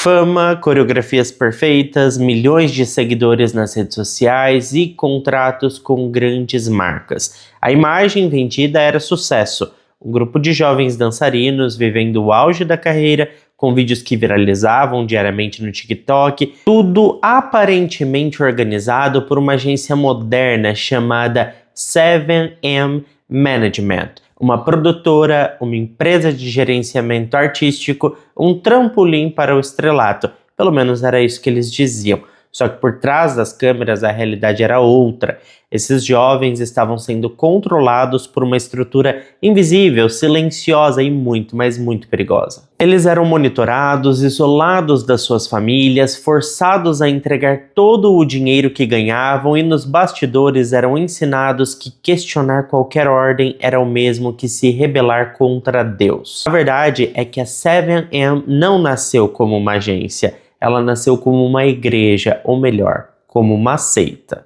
Fama, coreografias perfeitas, milhões de seguidores nas redes sociais e contratos com grandes marcas. A imagem vendida era sucesso. Um grupo de jovens dançarinos vivendo o auge da carreira, com vídeos que viralizavam diariamente no TikTok, tudo aparentemente organizado por uma agência moderna chamada 7M Management, uma produtora, uma empresa de gerenciamento artístico, um trampolim para o estrelato. Pelo menos era isso que eles diziam. Só que por trás das câmeras a realidade era outra. Esses jovens estavam sendo controlados por uma estrutura invisível, silenciosa e muito, mas muito perigosa. Eles eram monitorados, isolados das suas famílias, forçados a entregar todo o dinheiro que ganhavam e nos bastidores eram ensinados que questionar qualquer ordem era o mesmo que se rebelar contra Deus. A verdade é que a 7M não nasceu como uma agência. Ela nasceu como uma igreja, ou melhor, como uma seita.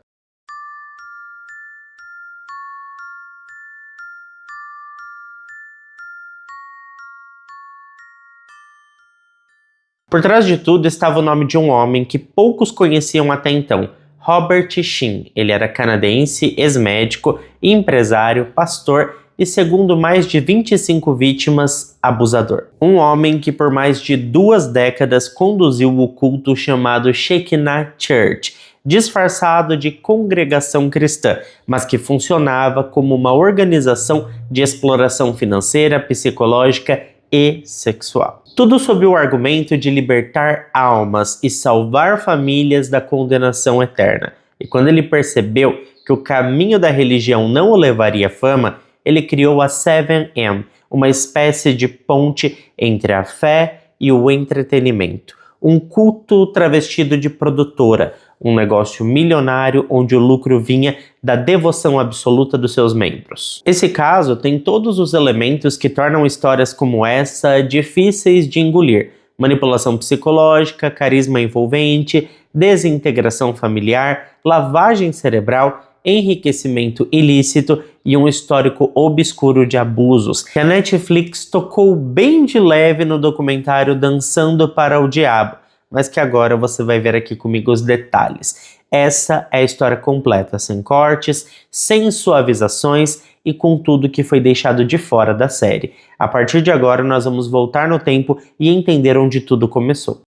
Por trás de tudo estava o nome de um homem que poucos conheciam até então, Robert Sheen. Ele era canadense, ex-médico, empresário, pastor e, segundo mais de 25 vítimas, abusador. Um homem que por mais de 2 décadas conduziu o culto chamado Shekinah Church, disfarçado de congregação cristã, mas que funcionava como uma organização de exploração financeira, psicológica e sexual. Tudo sob o argumento de libertar almas e salvar famílias da condenação eterna. E quando ele percebeu que o caminho da religião não o levaria à fama, ele criou a 7M, uma espécie de ponte entre a fé e o entretenimento. Um culto travestido de produtora, um negócio milionário onde o lucro vinha da devoção absoluta dos seus membros. Esse caso tem todos os elementos que tornam histórias como essa difíceis de engolir: manipulação psicológica, carisma envolvente, desintegração familiar, lavagem cerebral, enriquecimento ilícito e um histórico obscuro de abusos, que a Netflix tocou bem de leve no documentário Dançando para o Diabo, mas que agora você vai ver aqui comigo os detalhes. Essa é a história completa, sem cortes, sem suavizações e com tudo que foi deixado de fora da série. A partir de agora nós vamos voltar no tempo e entender onde tudo começou.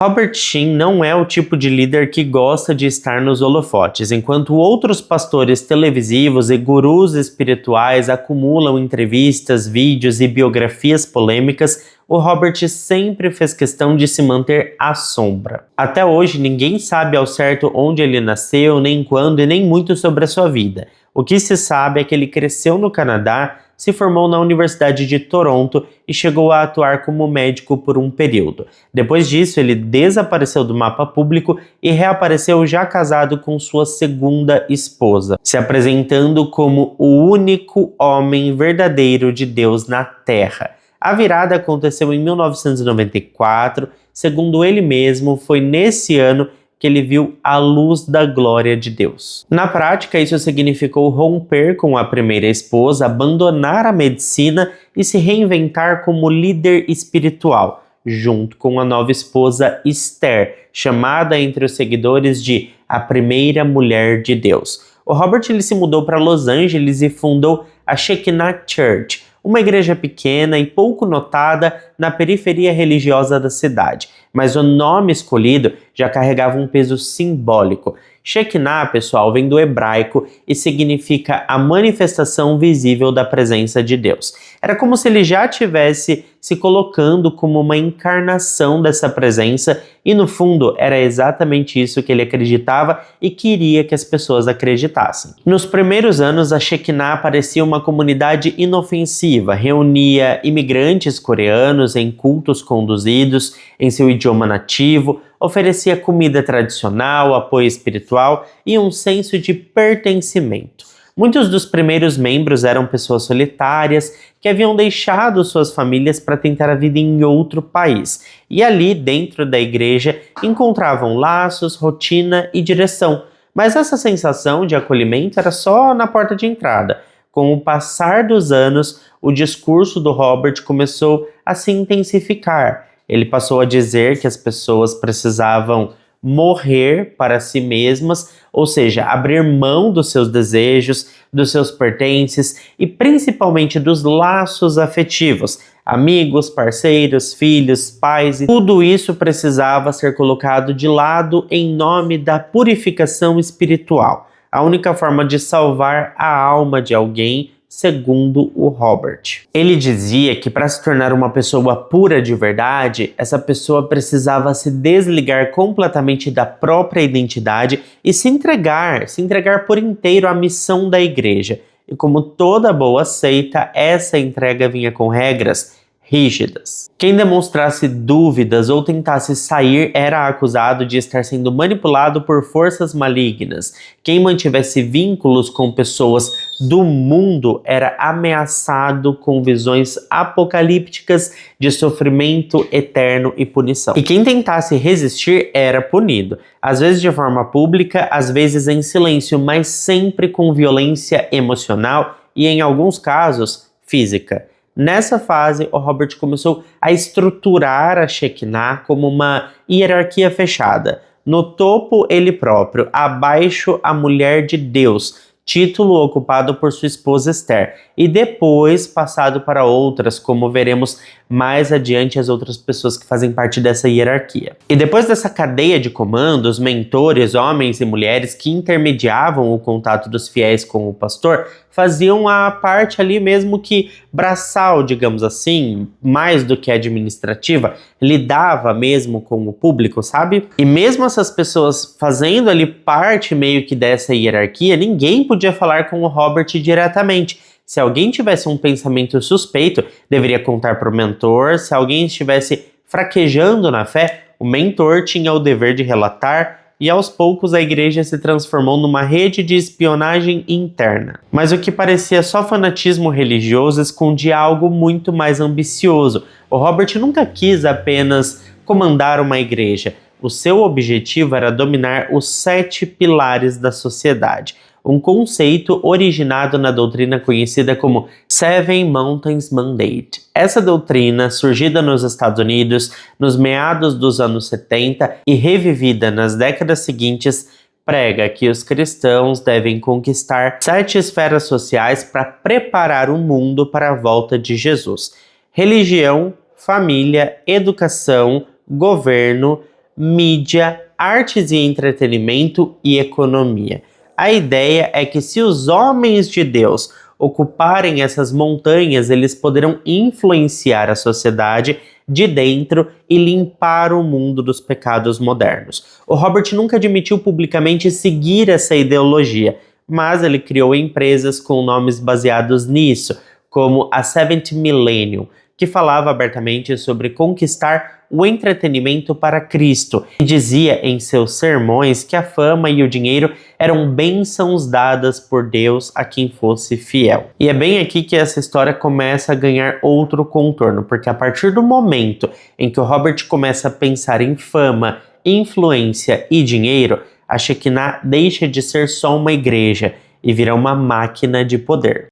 Robert Sheen não é o tipo de líder que gosta de estar nos holofotes. Enquanto outros pastores televisivos e gurus espirituais acumulam entrevistas, vídeos e biografias polêmicas, o Robert sempre fez questão de se manter à sombra. Até hoje ninguém sabe ao certo onde ele nasceu, nem quando e nem muito sobre a sua vida. O que se sabe é que ele cresceu no Canadá, se formou na Universidade de Toronto e chegou a atuar como médico por um período. Depois disso, ele desapareceu do mapa público e reapareceu já casado com sua segunda esposa, se apresentando como o único homem verdadeiro de Deus na Terra. A virada aconteceu em 1994, segundo ele mesmo, foi nesse ano que ele viu a luz da glória de Deus. Na prática, isso significou romper com a primeira esposa, abandonar a medicina e se reinventar como líder espiritual, junto com a nova esposa Esther, chamada entre os seguidores de a primeira mulher de Deus. O Robert ele se mudou para Los Angeles e fundou a Shekinah Church, uma igreja pequena e pouco notada na periferia religiosa da cidade, mas o nome escolhido já carregava um peso simbólico. Shekinah, pessoal, vem do hebraico e significa a manifestação visível da presença de Deus. Era como se ele já estivesse se colocando como uma encarnação dessa presença e, no fundo, era exatamente isso que ele acreditava e queria que as pessoas acreditassem. Nos primeiros anos, a Shekinah parecia uma comunidade inofensiva, reunia imigrantes coreanos em cultos conduzidos em seu idioma nativo, oferecia comida tradicional, apoio espiritual e um senso de pertencimento. Muitos dos primeiros membros eram pessoas solitárias que haviam deixado suas famílias para tentar a vida em outro país. E ali, dentro da igreja, encontravam laços, rotina e direção. Mas essa sensação de acolhimento era só na porta de entrada. Com o passar dos anos, o discurso do Robert começou a se intensificar. Ele passou a dizer que as pessoas precisavam morrer para si mesmas, ou seja, abrir mão dos seus desejos, dos seus pertences e principalmente dos laços afetivos. Amigos, parceiros, filhos, pais, e tudo isso precisava ser colocado de lado em nome da purificação espiritual. A única forma de salvar a alma de alguém, segundo o Robert. Ele dizia que para se tornar uma pessoa pura de verdade, essa pessoa precisava se desligar completamente da própria identidade e se entregar por inteiro à missão da igreja. E como toda boa seita, essa entrega vinha com regras rígidas. Quem demonstrasse dúvidas ou tentasse sair era acusado de estar sendo manipulado por forças malignas. Quem mantivesse vínculos com pessoas do mundo era ameaçado com visões apocalípticas de sofrimento eterno e punição. E quem tentasse resistir era punido, às vezes de forma pública, às vezes em silêncio, mas sempre com violência emocional e, em alguns casos, física. Nessa fase, o Robert começou a estruturar a Shekinah como uma hierarquia fechada. No topo, ele próprio, abaixo, a mulher de Deus, título ocupado por sua esposa Esther, e depois passado para outras, como veremos mais adiante as outras pessoas que fazem parte dessa hierarquia. E depois dessa cadeia de comandos, mentores, homens e mulheres que intermediavam o contato dos fiéis com o pastor, faziam a parte ali mesmo que braçal, digamos assim, mais do que administrativa, lidava mesmo com o público, sabe? E mesmo essas pessoas fazendo ali parte meio que dessa hierarquia, ninguém podia falar com o Robert diretamente. Se alguém tivesse um pensamento suspeito, deveria contar para o mentor. Se alguém estivesse fraquejando na fé, o mentor tinha o dever de relatar, e aos poucos a igreja se transformou numa rede de espionagem interna. Mas o que parecia só fanatismo religioso escondia algo muito mais ambicioso. O Robert nunca quis apenas comandar uma igreja. O seu objetivo era dominar os 7 pilares da sociedade. Um conceito originado na doutrina conhecida como Seven Mountains Mandate. Essa doutrina, surgida nos Estados Unidos nos meados dos anos 70 e revivida nas décadas seguintes, prega que os cristãos devem conquistar 7 esferas sociais para preparar o mundo para a volta de Jesus: religião, família, educação, governo, mídia, artes e entretenimento e economia. A ideia é que se os homens de Deus ocuparem essas montanhas, eles poderão influenciar a sociedade de dentro e limpar o mundo dos pecados modernos. O Robert nunca admitiu publicamente seguir essa ideologia, mas ele criou empresas com nomes baseados nisso, como a Seventh Millennium, que falava abertamente sobre conquistar o entretenimento para Cristo, e dizia em seus sermões que a fama e o dinheiro eram bênçãos dadas por Deus a quem fosse fiel. E é bem aqui que essa história começa a ganhar outro contorno, porque a partir do momento em que o Robert começa a pensar em fama, influência e dinheiro, a Shekinah deixa de ser só uma igreja e vira uma máquina de poder.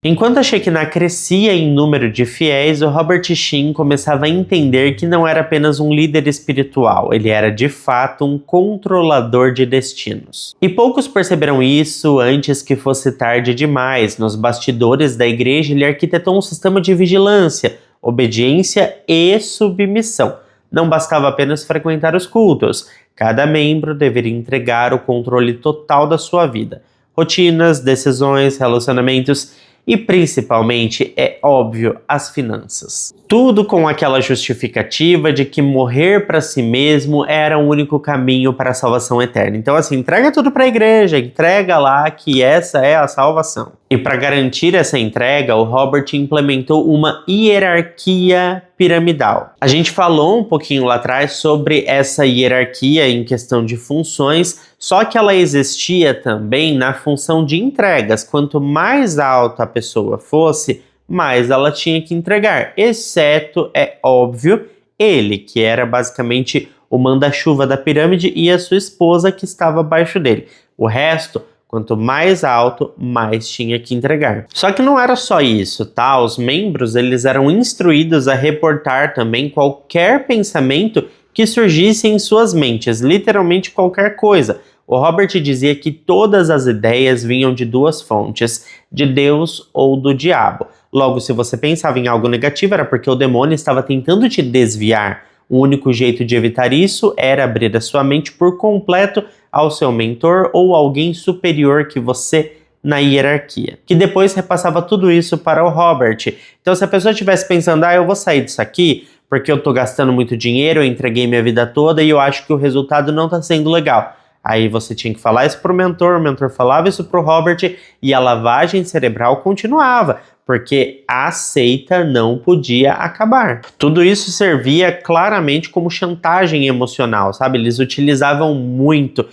Enquanto a Shekinah crescia em número de fiéis, o Robert Sheen começava a entender que não era apenas um líder espiritual, ele era de fato um controlador de destinos. E poucos perceberam isso antes que fosse tarde demais. Nos bastidores da igreja, ele arquitetou um sistema de vigilância, obediência e submissão. Não bastava apenas frequentar os cultos, cada membro deveria entregar o controle total da sua vida. Rotinas, decisões, relacionamentos e principalmente, é óbvio, as finanças. Tudo com aquela justificativa de que morrer para si mesmo era o único caminho para a salvação eterna. Então assim, entrega tudo para a igreja, entrega lá que essa é a salvação. E para garantir essa entrega, o Robert implementou uma hierarquia piramidal. A gente falou um pouquinho lá atrás sobre essa hierarquia em questão de funções, só que ela existia também na função de entregas. Quanto mais alta a pessoa fosse, mais ela tinha que entregar, exceto, é óbvio, ele, que era basicamente o manda-chuva da pirâmide, e a sua esposa, que estava abaixo dele. O resto Quanto mais alto, mais tinha que entregar. Só que não era só isso, tá? Os membros, eles eram instruídos a reportar também qualquer pensamento que surgisse em suas mentes, literalmente qualquer coisa. O Robert dizia que todas as ideias vinham de duas fontes, de Deus ou do diabo. Logo, se você pensava em algo negativo, era porque o demônio estava tentando te desviar. O único jeito de evitar isso era abrir a sua mente por completo ao seu mentor ou alguém superior que você na hierarquia, que depois repassava tudo isso para o Robert. Então, se a pessoa estivesse pensando, eu vou sair disso aqui porque eu tô gastando muito dinheiro, eu entreguei minha vida toda e eu acho que o resultado não tá sendo legal. Aí você tinha que falar isso pro mentor, o mentor falava isso pro Robert e a lavagem cerebral continuava, porque a seita não podia acabar. Tudo isso servia claramente como chantagem emocional, sabe? Eles utilizavam muito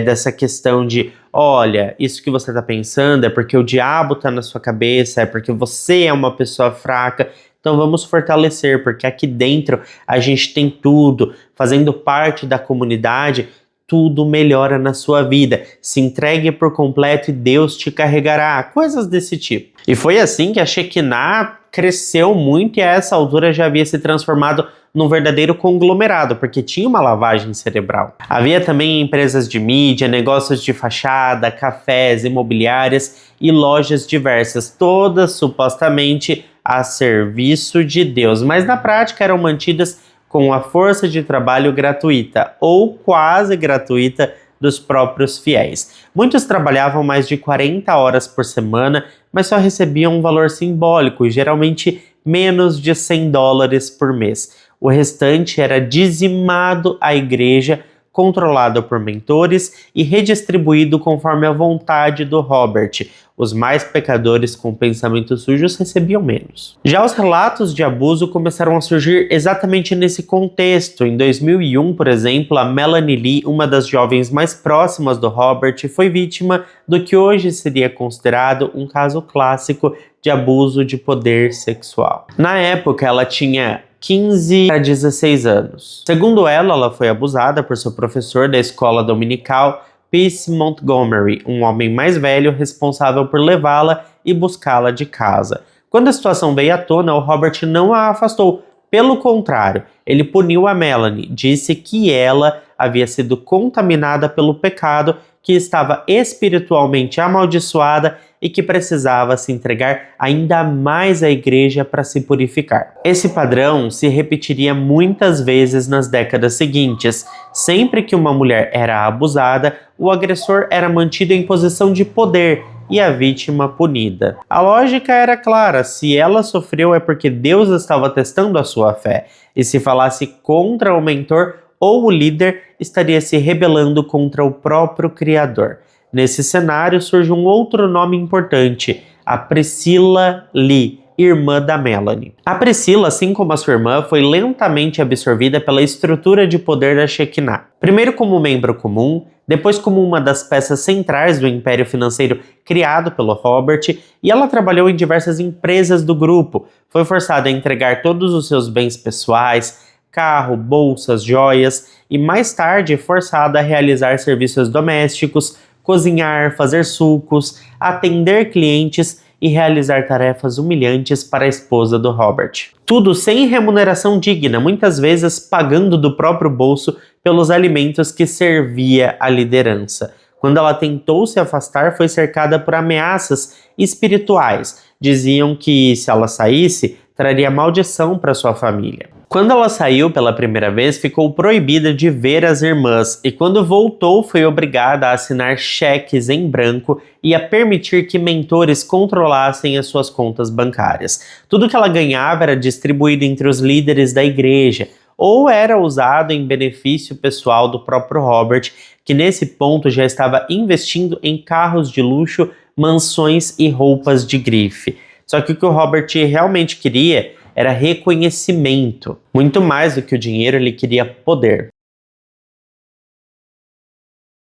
dessa questão de, olha, isso que você tá pensando é porque o diabo tá na sua cabeça, é porque você é uma pessoa fraca, então vamos fortalecer, porque aqui dentro a gente tem tudo, fazendo parte da comunidade, tudo melhora na sua vida. Se entregue por completo e Deus te carregará. Coisas desse tipo. E foi assim que a Shekinah cresceu muito e a essa altura já havia se transformado num verdadeiro conglomerado, porque tinha uma lavagem cerebral. Havia também empresas de mídia, negócios de fachada, cafés, imobiliárias e lojas diversas, todas supostamente a serviço de Deus, mas na prática eram mantidas com a força de trabalho gratuita ou quase gratuita dos próprios fiéis. Muitos trabalhavam mais de 40 horas por semana, mas só recebiam um valor simbólico, geralmente menos de $100 por mês. O restante era dizimado à igreja, controlado por mentores e redistribuído conforme a vontade do Robert. Os mais pecadores com pensamentos sujos recebiam menos. Já os relatos de abuso começaram a surgir exatamente nesse contexto. Em 2001, por exemplo, a Melanie Lee, uma das jovens mais próximas do Robert, foi vítima do que hoje seria considerado um caso clássico de abuso de poder sexual. Na época, ela tinha 15 a 16 anos. Segundo ela foi abusada por seu professor da escola dominical, Peace Montgomery, um homem mais velho responsável por levá-la e buscá-la de casa. Quando a situação veio à tona, o Robert não a afastou. Pelo contrário, ele puniu a Melanie, disse que ela havia sido contaminada pelo pecado, que estava espiritualmente amaldiçoada e que precisava se entregar ainda mais à igreja para se purificar. Esse padrão se repetiria muitas vezes nas décadas seguintes. Sempre que uma mulher era abusada, o agressor era mantido em posição de poder e a vítima punida. A lógica era clara: se ela sofreu é porque Deus estava testando a sua fé, e se falasse contra o mentor ou o líder, estaria se rebelando contra o próprio Criador. Nesse cenário surge um outro nome importante, a Priscilla Lee, irmã da Melanie. A Priscilla, assim como a sua irmã, foi lentamente absorvida pela estrutura de poder da Shekinah. Primeiro como membro comum, depois como uma das peças centrais do império financeiro criado pelo Robert, e ela trabalhou em diversas empresas do grupo. Foi forçada a entregar todos os seus bens pessoais, carro, bolsas, joias, e mais tarde forçada a realizar serviços domésticos, cozinhar, fazer sucos, atender clientes e realizar tarefas humilhantes para a esposa do Robert. Tudo sem remuneração digna, muitas vezes pagando do próprio bolso pelos alimentos que servia a liderança. Quando ela tentou se afastar, foi cercada por ameaças espirituais. Diziam que, se ela saísse, traria maldição para sua família. Quando ela saiu pela primeira vez, ficou proibida de ver as irmãs e quando voltou foi obrigada a assinar cheques em branco e a permitir que mentores controlassem as suas contas bancárias. Tudo que ela ganhava era distribuído entre os líderes da igreja ou era usado em benefício pessoal do próprio Robert, que nesse ponto já estava investindo em carros de luxo, mansões e roupas de grife. Só que o que o Robert realmente queria era reconhecimento. Muito mais do que o dinheiro, ele queria poder.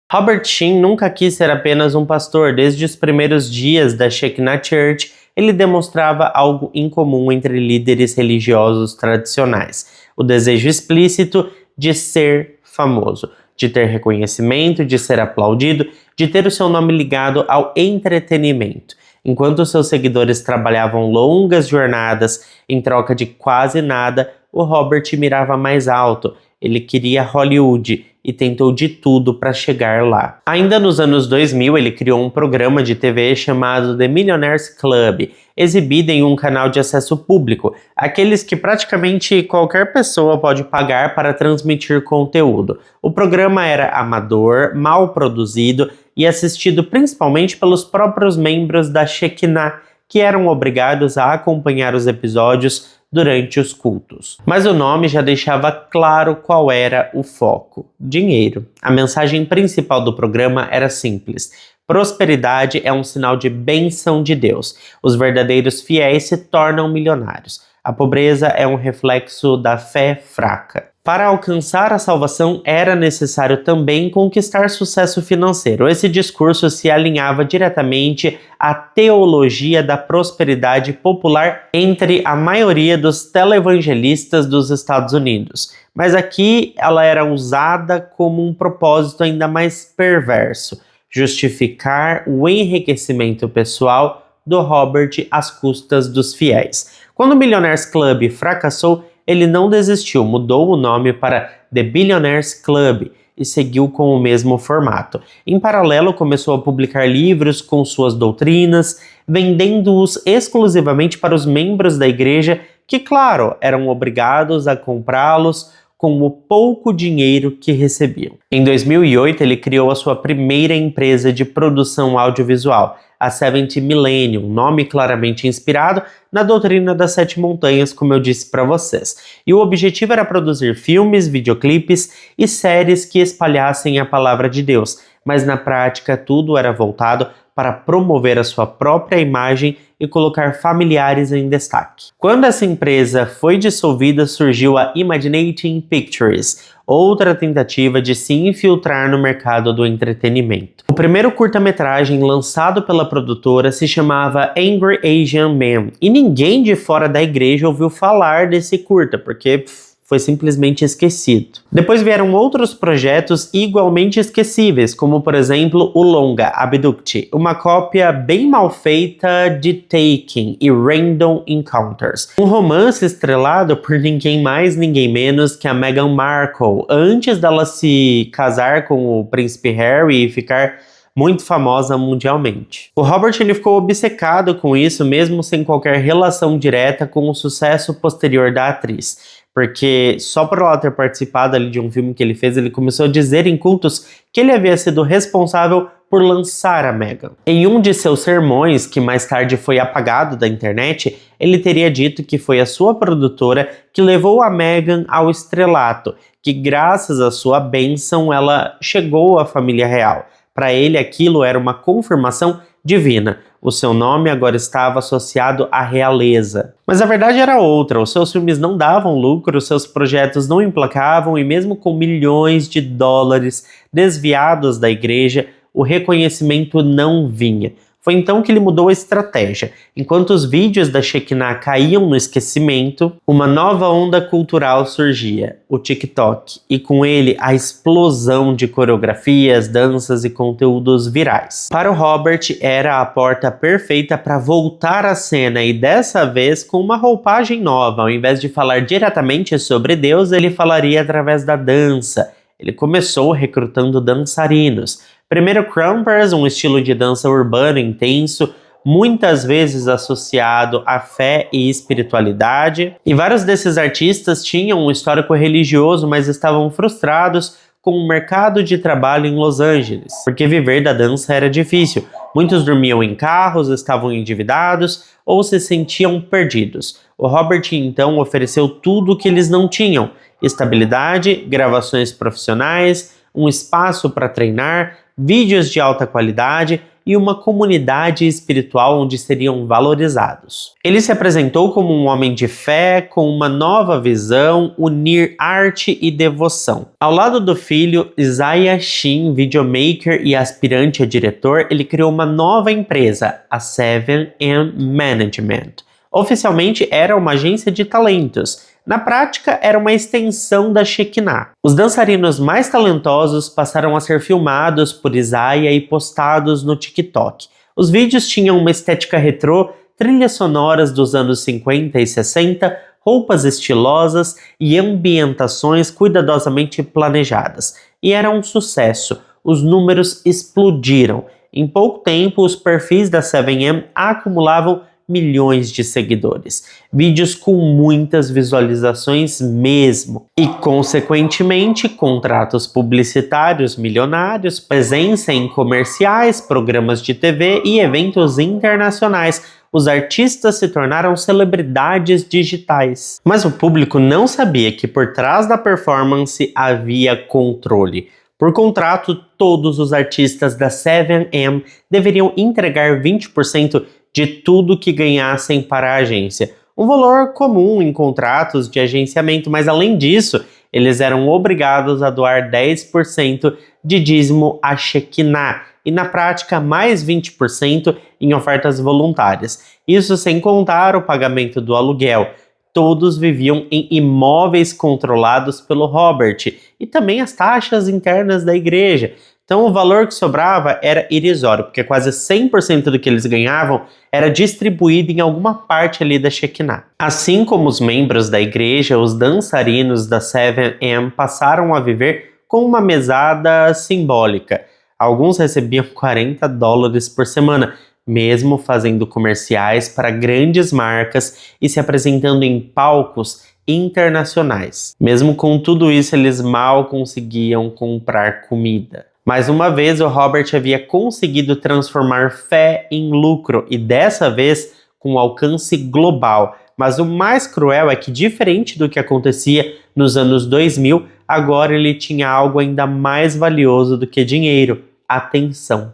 Robert Sheen nunca quis ser apenas um pastor. Desde os primeiros dias da Shekinah Church, ele demonstrava algo incomum entre líderes religiosos tradicionais: o desejo explícito de ser famoso. de ter reconhecimento, de ser aplaudido, de ter o seu nome ligado ao entretenimento. Enquanto seus seguidores trabalhavam longas jornadas em troca de quase nada, o Robert mirava mais alto. Ele queria Hollywood e tentou de tudo para chegar lá. Ainda nos anos 2000, ele criou um programa de TV chamado The Millionaires Club, exibido em um canal de acesso público, aqueles que praticamente qualquer pessoa pode pagar para transmitir conteúdo. O programa era amador, mal produzido e assistido principalmente pelos próprios membros da Shekinah, que eram obrigados a acompanhar os episódios durante os cultos. Mas o nome já deixava claro qual era o foco: dinheiro. A mensagem principal do programa era simples: prosperidade é um sinal de bênção de Deus. Os verdadeiros fiéis se tornam milionários. A pobreza é um reflexo da fé fraca. Para alcançar a salvação, era necessário também conquistar sucesso financeiro. Esse discurso se alinhava diretamente à teologia da prosperidade popular entre a maioria dos televangelistas dos Estados Unidos. Mas aqui ela era usada como um propósito ainda mais perverso: justificar o enriquecimento pessoal do Robert às custas dos fiéis. Quando o Millionaires Club fracassou, ele não desistiu, mudou o nome para The Billionaires Club e seguiu com o mesmo formato. Em paralelo, começou a publicar livros com suas doutrinas, vendendo-os exclusivamente para os membros da igreja, que, claro, eram obrigados a comprá-los com o pouco dinheiro que recebiam. Em 2008, ele criou a sua primeira empresa de produção audiovisual, a 70 Millennium, nome claramente inspirado na doutrina das 7 montanhas, como eu disse para vocês. E o objetivo era produzir filmes, videoclipes e séries que espalhassem a palavra de Deus, mas na prática tudo era voltado para promover a sua própria imagem e colocar familiares em destaque. Quando essa empresa foi dissolvida, surgiu a Imaginating Pictures, outra tentativa de se infiltrar no mercado do entretenimento. O primeiro curta-metragem lançado pela produtora se chamava Angry Asian Man, e ninguém de fora da igreja ouviu falar desse curta, porque foi simplesmente esquecido. Depois vieram outros projetos igualmente esquecíveis, como por exemplo o longa Abduct, uma cópia bem mal feita de Taken e Random Encounters. Um romance estrelado por ninguém mais, ninguém menos que a Meghan Markle, antes dela se casar com o príncipe Harry e ficar muito famosa mundialmente. O Robert ele ficou obcecado com isso, mesmo sem qualquer relação direta com o sucesso posterior da atriz. Porque só por ela ter participado ali de um filme que ele fez, ele começou a dizer em cultos que ele havia sido responsável por lançar a Meghan. Em um de seus sermões, que mais tarde foi apagado da internet, ele teria dito que foi a sua produtora que levou a Meghan ao estrelato, que graças à sua bênção ela chegou à família real. Para ele aquilo era uma confirmação divina. O seu nome agora estava associado à realeza. Mas a verdade era outra: os seus filmes não davam lucro, os seus projetos não emplacavam e mesmo com milhões de dólares desviados da igreja, o reconhecimento não vinha. Foi então que ele mudou a estratégia. Enquanto os vídeos da Shekinah caíam no esquecimento, uma nova onda cultural surgia, o TikTok, e com ele a explosão de coreografias, danças e conteúdos virais. Para o Robert era a porta perfeita para voltar à cena e dessa vez com uma roupagem nova. Ao invés de falar diretamente sobre Deus, ele falaria através da dança. Ele começou recrutando dançarinos. Primeiro Crumpers, um estilo de dança urbano intenso, muitas vezes associado à fé e espiritualidade. E vários desses artistas tinham um histórico religioso, mas estavam frustrados com o mercado de trabalho em Los Angeles, porque viver da dança era difícil. Muitos dormiam em carros, estavam endividados ou se sentiam perdidos. O Robert então ofereceu tudo o que eles não tinham: estabilidade, gravações profissionais, um espaço para treinar, vídeos de alta qualidade e uma comunidade espiritual onde seriam valorizados. Ele se apresentou como um homem de fé, com uma nova visão, unir arte e devoção. Ao lado do filho, Isaiah Shin, videomaker e aspirante a diretor, ele criou uma nova empresa, a 7M Management. Oficialmente era uma agência de talentos. Na prática, era uma extensão da Shekinah. Os dançarinos mais talentosos passaram a ser filmados por Isaiah e postados no TikTok. Os vídeos tinham uma estética retrô, trilhas sonoras dos anos 50 e 60, roupas estilosas e ambientações cuidadosamente planejadas. E era um sucesso. Os números explodiram. Em pouco tempo, os perfis da 7am acumulavam milhões de seguidores, vídeos com muitas visualizações mesmo, e consequentemente contratos publicitários milionários, presença em comerciais, programas de TV e eventos internacionais. Os artistas se tornaram celebridades digitais. Mas o público não sabia que por trás da performance havia controle. Por contrato, todos os artistas da 7am deveriam entregar 20% de tudo que ganhassem para a agência. Um valor comum em contratos de agenciamento, mas além disso, eles eram obrigados a doar 10% de dízimo à Shekinah e na prática mais 20% em ofertas voluntárias. Isso sem contar o pagamento do aluguel. Todos viviam em imóveis controlados pelo Robert e também as taxas internas da igreja. Então o valor que sobrava era irrisório, porque quase 100% do que eles ganhavam era distribuído em alguma parte ali da Shekinah. Assim como os membros da igreja, os dançarinos da 7am passaram a viver com uma mesada simbólica. Alguns recebiam $40 por semana, mesmo fazendo comerciais para grandes marcas e se apresentando em palcos internacionais. Mesmo com tudo isso, eles mal conseguiam comprar comida. Mais uma vez, o Robert havia conseguido transformar fé em lucro e dessa vez com alcance global. Mas o mais cruel é que, diferente do que acontecia nos anos 2000, agora ele tinha algo ainda mais valioso do que dinheiro: atenção.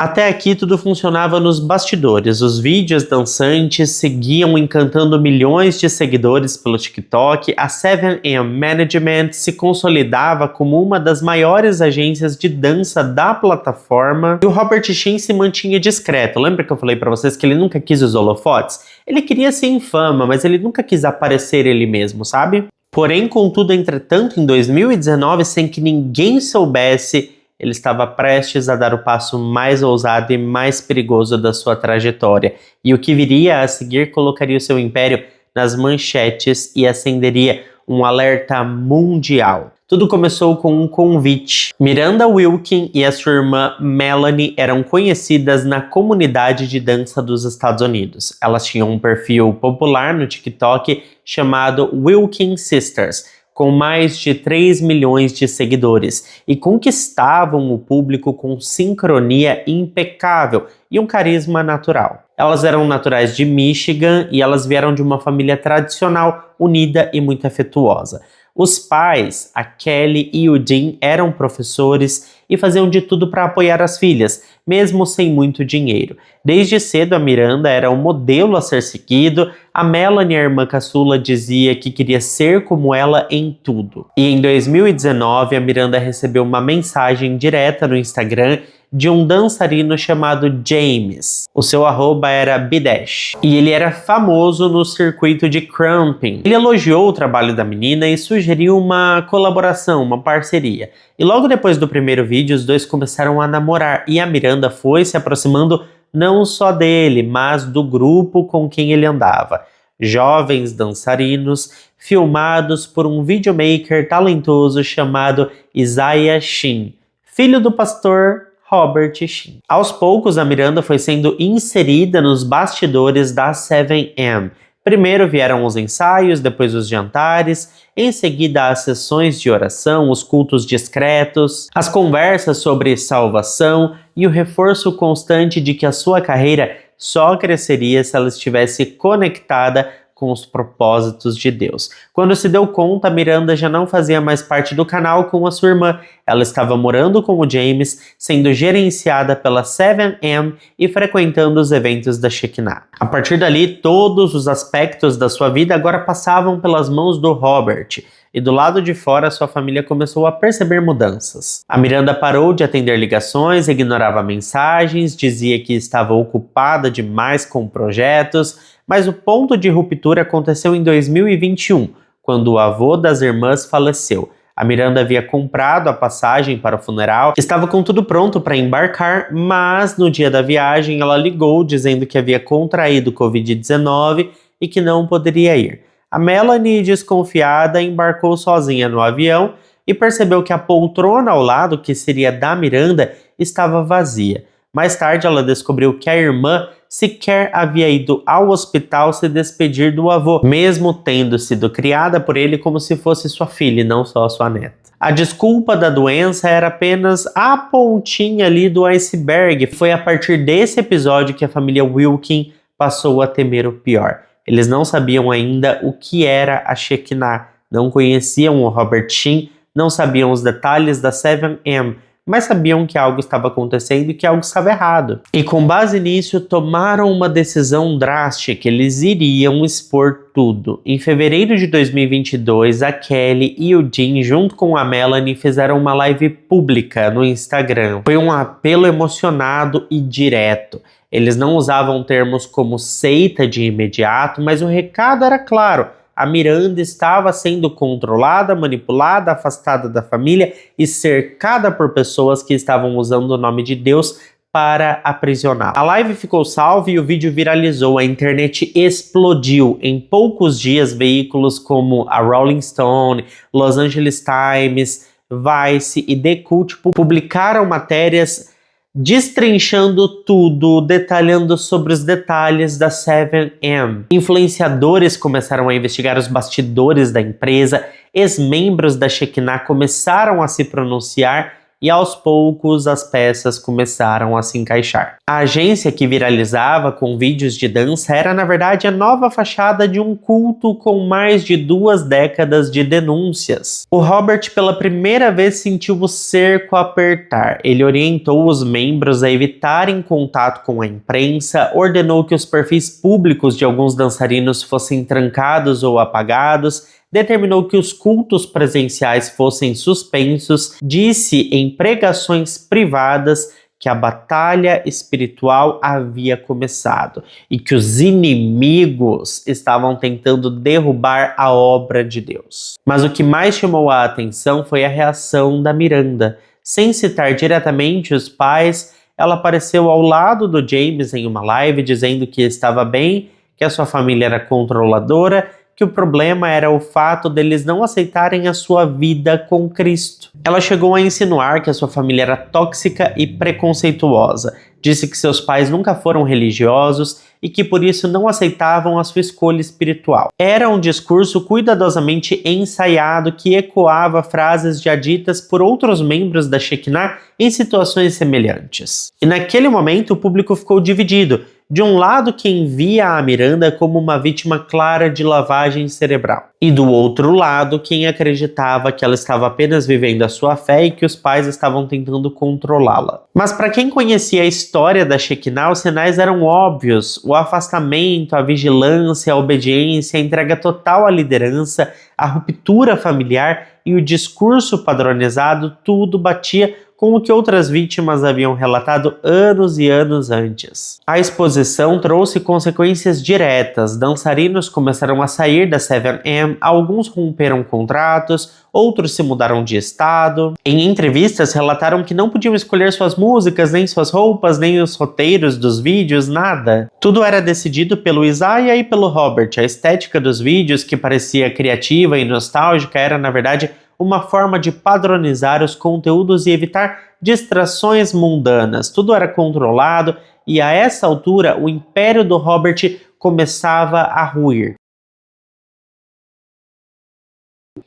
Até aqui tudo funcionava nos bastidores. Os vídeos dançantes seguiam encantando milhões de seguidores pelo TikTok. A 7am Management se consolidava como uma das maiores agências de dança da plataforma. E o Robert Sheen se mantinha discreto. Lembra que eu falei para vocês que ele nunca quis os holofotes? Ele queria ser infama, mas ele nunca quis aparecer ele mesmo, sabe? Porém, contudo, entretanto, em 2019, sem que ninguém soubesse, ele estava prestes a dar o passo mais ousado e mais perigoso da sua trajetória. E o que viria a seguir colocaria o seu império nas manchetes e acenderia um alerta mundial. Tudo começou com um convite. Miranda Wilkin e a sua irmã Melanie eram conhecidas na comunidade de dança dos Estados Unidos. Elas tinham um perfil popular no TikTok chamado Wilkin Sisters, com mais de 3 milhões de seguidores, e conquistavam o público com sincronia impecável e um carisma natural. Elas eram naturais de Michigan e elas vieram de uma família tradicional, unida e muito afetuosa. Os pais, a Kelly e o Dean, eram professores e faziam de tudo para apoiar as filhas, mesmo sem muito dinheiro. Desde cedo a Miranda era um modelo a ser seguido, a Melanie, a irmã caçula, dizia que queria ser como ela em tudo. E em 2019 a Miranda recebeu uma mensagem direta no Instagram de um dançarino chamado James. O seu arroba era Bidesh e ele era famoso no circuito de crumping. Ele elogiou o trabalho da menina e sugeriu uma colaboração, uma parceria. E logo depois do primeiro vídeo, os dois começaram a namorar e a Miranda foi se aproximando não só dele, mas do grupo com quem ele andava. Jovens dançarinos filmados por um videomaker talentoso chamado Isaiah Sheen, filho do pastor Robert Sheen. Aos poucos, a Miranda foi sendo inserida nos bastidores da 7am. Primeiro vieram os ensaios, depois os jantares, em seguida as sessões de oração, os cultos discretos, as conversas sobre salvação e o reforço constante de que a sua carreira só cresceria se ela estivesse conectada com os propósitos de Deus. Quando se deu conta, Miranda já não fazia mais parte do canal com a sua irmã. Ela estava morando com o James, sendo gerenciada pela 7am e frequentando os eventos da Shekinah. A partir dali, todos os aspectos da sua vida agora passavam pelas mãos do Robert. e do lado de fora sua família começou a perceber mudanças. A Miranda parou de atender ligações, ignorava mensagens, dizia que estava ocupada demais com projetos, mas o ponto de ruptura aconteceu em 2021, quando o avô das irmãs faleceu. A Miranda havia comprado a passagem para o funeral, estava com tudo pronto para embarcar, mas no dia da viagem ela ligou dizendo que havia contraído Covid-19 e que não poderia ir. A Melanie, desconfiada, embarcou sozinha no avião e percebeu que a poltrona ao lado, que seria da Miranda, estava vazia. Mais tarde ela descobriu que a irmã sequer havia ido ao hospital se despedir do avô, mesmo tendo sido criada por ele como se fosse sua filha e não só sua neta. A desculpa da doença era apenas a pontinha ali do iceberg. Foi a partir desse episódio que a família Wilkin passou a temer o pior. Eles não sabiam ainda o que era a Shekinah, não conheciam o Robert Sheen, não sabiam os detalhes da 7M, mas sabiam que algo estava acontecendo e que algo estava errado. E com base nisso, tomaram uma decisão drástica, eles iriam expor tudo. Em fevereiro de 2022, a Kelly e o Dean, junto com a Melanie, fizeram uma live pública no Instagram. Foi um apelo emocionado e direto. Eles não usavam termos como seita de imediato, mas o recado era claro. A Miranda estava sendo controlada, manipulada, afastada da família e cercada por pessoas que estavam usando o nome de Deus para aprisioná-la. A live ficou salva e o vídeo viralizou, a internet explodiu. Em poucos dias, veículos como a Rolling Stone, Los Angeles Times, Vice e The Cut publicaram matérias destrinchando tudo, detalhando sobre os detalhes da 7M. Influenciadores começaram a investigar os bastidores da empresa, ex-membros da Shekinah começaram a se pronunciar e aos poucos as peças começaram a se encaixar. A agência que viralizava com vídeos de dança era na verdade a nova fachada de um culto com mais de 2 décadas de denúncias. O Robert pela primeira vez sentiu o cerco apertar. Ele orientou os membros a evitarem contato com a imprensa, ordenou que os perfis públicos de alguns dançarinos fossem trancados ou apagados, determinou que os cultos presenciais fossem suspensos, disse em pregações privadas que a batalha espiritual havia começado e que os inimigos estavam tentando derrubar a obra de Deus. Mas o que mais chamou a atenção foi a reação da Miranda. Sem citar diretamente os pais, ela apareceu ao lado do James em uma live dizendo que estava bem, que a sua família era controladora, que o problema era o fato deles não aceitarem a sua vida com Cristo. Ela chegou a insinuar que a sua família era tóxica e preconceituosa. Disse que seus pais nunca foram religiosos e que por isso não aceitavam a sua escolha espiritual. Era um discurso cuidadosamente ensaiado que ecoava frases já ditas por outros membros da Shekinah em situações semelhantes. E naquele momento o público ficou dividido. De um lado, quem via a Miranda como uma vítima clara de lavagem cerebral. E do outro lado, quem acreditava que ela estava apenas vivendo a sua fé e que os pais estavam tentando controlá-la. Mas para quem conhecia a história da Shekinah, os sinais eram óbvios. O afastamento, a vigilância, a obediência, a entrega total à liderança, a ruptura familiar e o discurso padronizado, tudo batia com o que outras vítimas haviam relatado anos e anos antes. A exposição trouxe consequências diretas. Dançarinos começaram a sair da 7M, alguns romperam contratos, outros se mudaram de estado. Em entrevistas relataram que não podiam escolher suas músicas, nem suas roupas, nem os roteiros dos vídeos, nada. Tudo era decidido pelo Isaiah e pelo Robert. A estética dos vídeos, que parecia criativa e nostálgica, era na verdade uma forma de padronizar os conteúdos e evitar distrações mundanas. Tudo era controlado e a essa altura o império do Robert começava a ruir.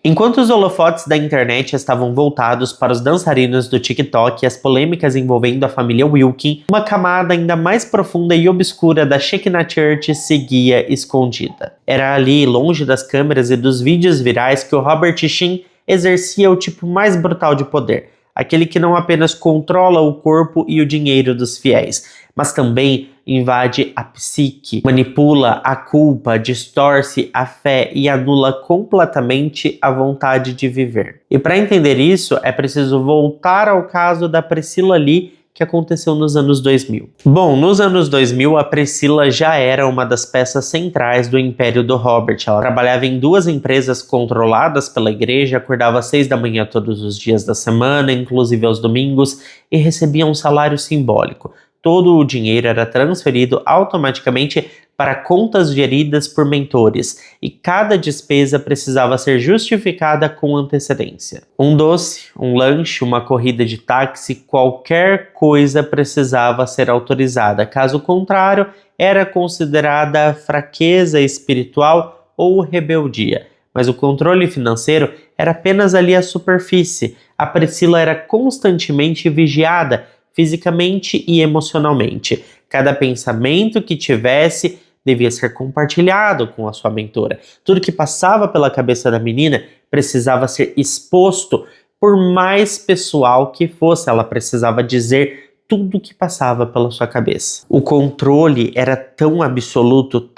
Enquanto os holofotes da internet estavam voltados para os dançarinos do TikTok e as polêmicas envolvendo a família Wilkin, uma camada ainda mais profunda e obscura da Shekinah Church seguia escondida. Era ali, longe das câmeras e dos vídeos virais, que o Robert Sheen exercia o tipo mais brutal de poder, aquele que não apenas controla o corpo e o dinheiro dos fiéis, mas também invade a psique, manipula a culpa, distorce a fé e anula completamente a vontade de viver. E para entender isso, é preciso voltar ao caso da Priscilla Lee, que aconteceu nos anos 2000. Bom, nos anos 2000, a Priscilla já era uma das peças centrais do império do Robert. Ela trabalhava em 2 empresas controladas pela igreja, acordava às 6 da manhã todos os dias da semana, inclusive aos domingos, e recebia um salário simbólico. Todo o dinheiro era transferido automaticamente para contas geridas por mentores, e cada despesa precisava ser justificada com antecedência. Um doce, um lanche, uma corrida de táxi, qualquer coisa precisava ser autorizada, caso contrário, era considerada fraqueza espiritual ou rebeldia. Mas o controle financeiro era apenas ali a superfície. A Priscilla era constantemente vigiada, fisicamente e emocionalmente. Cada pensamento que tivesse devia ser compartilhado com a sua mentora. Tudo que passava pela cabeça da menina precisava ser exposto, por mais pessoal que fosse. Ela precisava dizer tudo que passava pela sua cabeça. O controle era tão absoluto,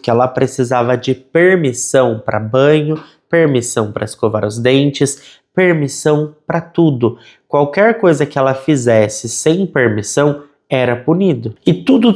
que ela precisava de permissão para banho, permissão para escovar os dentes, permissão para tudo. Qualquer coisa que ela fizesse sem permissão era punido. E tudo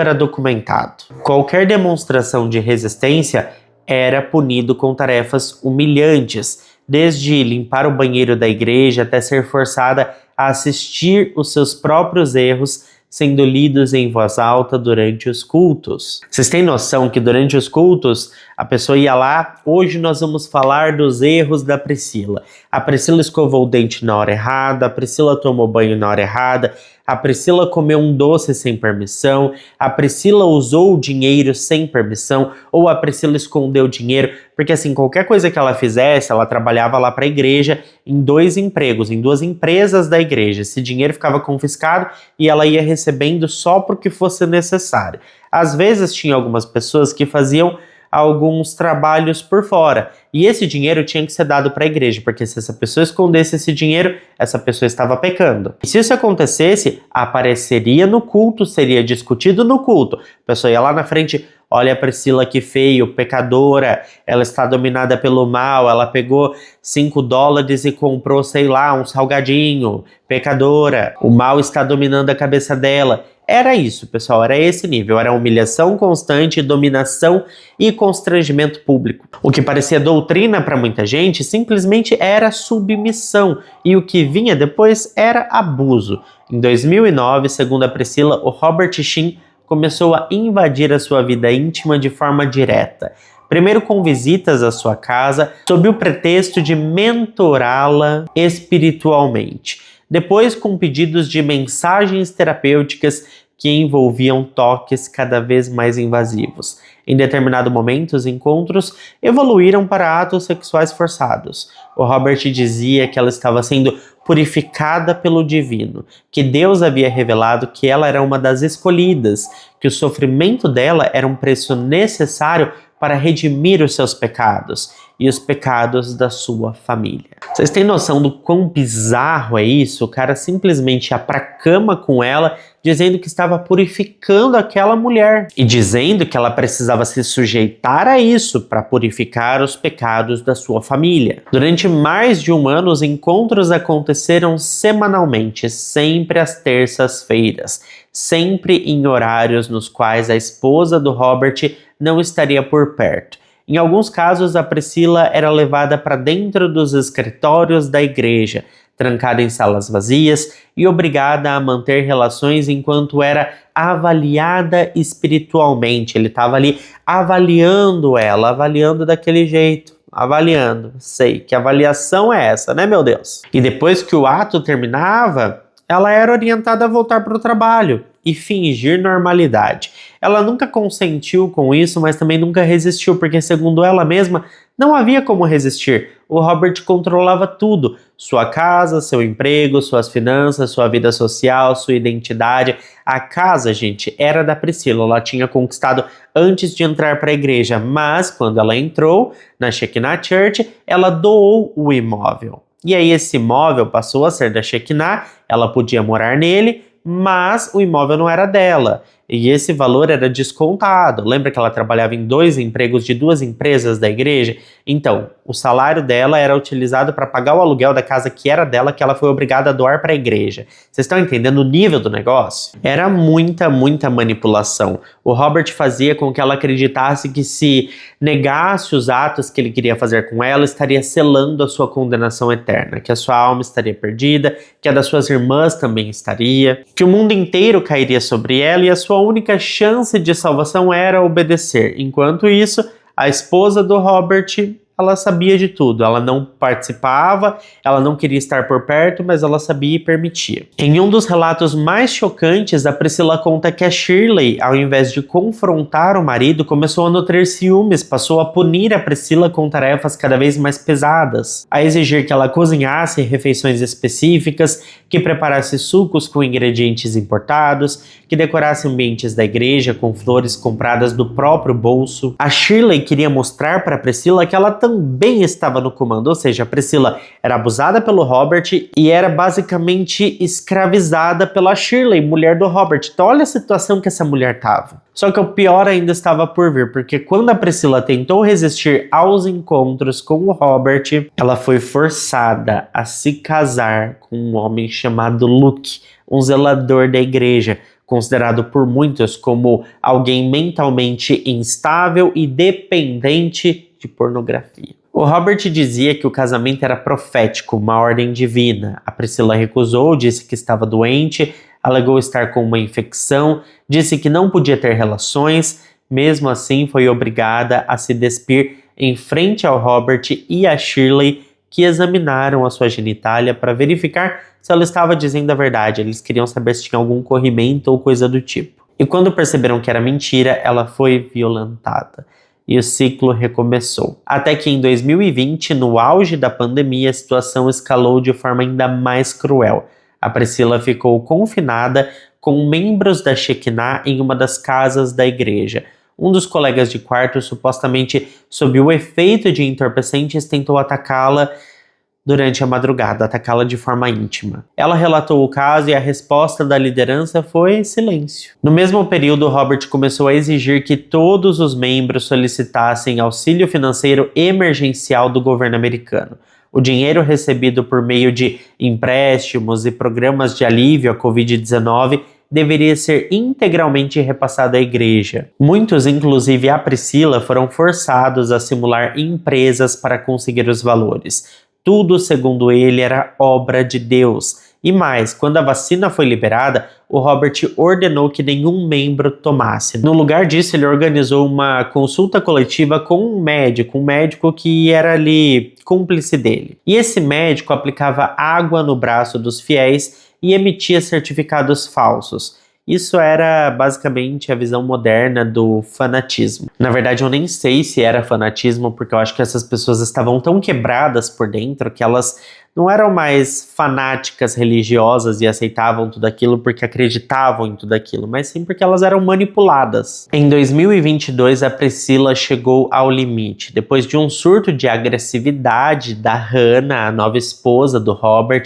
era documentado. Qualquer demonstração de resistência era punido com tarefas humilhantes, desde limpar o banheiro da igreja até ser forçada a assistir os seus próprios erros sendo lidos em voz alta durante os cultos. Vocês têm noção que durante os cultos a pessoa ia lá, hoje nós vamos falar dos erros da Priscilla. A Priscilla escovou o dente na hora errada, a Priscilla tomou banho na hora errada, a Priscilla comeu um doce sem permissão, a Priscilla usou o dinheiro sem permissão, ou a Priscilla escondeu o dinheiro, porque assim, qualquer coisa que ela fizesse, ela trabalhava lá para a igreja em 2 empregos, em 2 empresas da igreja. Esse dinheiro ficava confiscado e ela ia recebendo só porque fosse necessário. Às vezes tinha algumas pessoas que faziam alguns trabalhos por fora, e esse dinheiro tinha que ser dado para a igreja, porque se essa pessoa escondesse esse dinheiro, essa pessoa estava pecando. E se isso acontecesse, apareceria no culto, seria discutido no culto. A pessoa ia lá na frente, olha a Priscilla que feio, pecadora, ela está dominada pelo mal, ela pegou $5 e comprou, sei lá, um salgadinho, pecadora, o mal está dominando a cabeça dela. Era isso, pessoal, era esse nível, era humilhação constante, dominação e constrangimento público. O que parecia doutrina para muita gente simplesmente era submissão, e o que vinha depois era abuso. Em 2009, segundo a Priscilla, o Robert Sheen começou a invadir a sua vida íntima de forma direta. Primeiro com visitas à sua casa, sob o pretexto de mentorá-la espiritualmente. Depois com pedidos de mensagens terapêuticas que envolviam toques cada vez mais invasivos. Em determinado momento, os encontros evoluíram para atos sexuais forçados. O Robert dizia que ela estava sendo purificada pelo divino, que Deus havia revelado que ela era uma das escolhidas, que o sofrimento dela era um preço necessário para redimir os seus pecados e os pecados da sua família. Vocês têm noção do quão bizarro é isso? O cara simplesmente ia pra cama com ela, dizendo que estava purificando aquela mulher e dizendo que ela precisava se sujeitar a isso para purificar os pecados da sua família. Durante mais de 1 ano, os encontros aconteceram semanalmente, sempre às terças-feiras, sempre em horários nos quais a esposa do Robert não estaria por perto. Em alguns casos, a Priscilla era levada para dentro dos escritórios da igreja, trancada em salas vazias e obrigada a manter relações enquanto era avaliada espiritualmente. Ele estava ali avaliando ela, avaliando daquele jeito, avaliando. Sei, que avaliação é essa, né, meu Deus? E depois que o ato terminava, ela era orientada a voltar para o trabalho e fingir normalidade. Ela nunca consentiu com isso, mas também nunca resistiu, porque segundo ela mesma, não havia como resistir. O Robert controlava tudo, sua casa, seu emprego, suas finanças, sua vida social, sua identidade. A casa, gente, era da Priscilla, ela tinha conquistado antes de entrar para a igreja, mas quando ela entrou na Shekinah Church, ela doou o imóvel. E aí esse imóvel passou a ser da Shekinah, ela podia morar nele, mas o imóvel não era dela. e esse valor era descontado. Lembra que ela trabalhava em 2 empregos de 2 empresas da igreja? Então, o salário dela era utilizado para pagar o aluguel da casa que era dela, que ela foi obrigada a doar para a igreja. Vocês estão entendendo o nível do negócio? Era muita manipulação. O Robert fazia com que ela acreditasse que se negasse os atos que ele queria fazer com ela, estaria selando a sua condenação eterna, que a sua alma estaria perdida, que a das suas irmãs também estaria, que o mundo inteiro cairia sobre ela e a sua única chance de salvação era obedecer. Enquanto isso, a esposa do Robert, ela sabia de tudo, ela não participava, ela não queria estar por perto, mas ela sabia e permitia. Em um dos relatos mais chocantes, a Priscila conta que a Shirley, ao invés de confrontar o marido, começou a nutrir ciúmes, passou a punir a Priscila com tarefas cada vez mais pesadas, a exigir que ela cozinhasse refeições específicas, que preparasse sucos com ingredientes importados, que decorasse ambientes da igreja com flores compradas do próprio bolso. A Shirley queria mostrar para Priscila que ela também estava no comando, ou seja, a Priscila era abusada pelo Robert e era basicamente escravizada pela Shirley, mulher do Robert. Então olha a situação que essa mulher estava. Só que o pior ainda estava por vir, porque quando a Priscila tentou resistir aos encontros com o Robert, ela foi forçada a se casar com um homem chamado Luke, um zelador da igreja, considerado por muitos como alguém mentalmente instável e dependente de pornografia. O Robert dizia que o casamento era profético, uma ordem divina. A Priscila recusou, disse que estava doente, alegou estar com uma infecção, disse que não podia ter relações, mesmo assim foi obrigada a se despir em frente ao Robert e a Shirley, que examinaram a sua genitália para verificar se ela estava dizendo a verdade. Eles queriam saber se tinha algum corrimento ou coisa do tipo. E quando perceberam que era mentira, ela foi violentada. E o ciclo recomeçou. Até que em 2020, no auge da pandemia, a situação escalou de forma ainda mais cruel. A Priscila ficou confinada com membros da Shekinah em uma das casas da igreja. Um dos colegas de quarto, supostamente sob o efeito de entorpecentes, tentou atacá-la durante a madrugada, atacá-la de forma íntima. Ela relatou o caso e a resposta da liderança foi silêncio. No mesmo período, Robert começou a exigir que todos os membros solicitassem auxílio financeiro emergencial do governo americano. O dinheiro recebido por meio de empréstimos e programas de alívio à Covid-19 deveria ser integralmente repassado à igreja. Muitos, inclusive a Priscila, foram forçados a simular empresas para conseguir os valores. Tudo, segundo ele, era obra de Deus. E mais, quando a vacina foi liberada, o Robert ordenou que nenhum membro tomasse. No lugar disso, ele organizou uma consulta coletiva com um médico que era ali cúmplice dele. E esse médico aplicava água no braço dos fiéis e emitia certificados falsos. Isso era basicamente a visão moderna do fanatismo. Na verdade, eu nem sei se era fanatismo, porque eu acho que essas pessoas estavam tão quebradas por dentro que elas não eram mais fanáticas religiosas e aceitavam tudo aquilo porque acreditavam em tudo aquilo, mas sim porque elas eram manipuladas. Em 2022, a Priscila chegou ao limite. Depois de um surto de agressividade da Hannah, a nova esposa do Robert,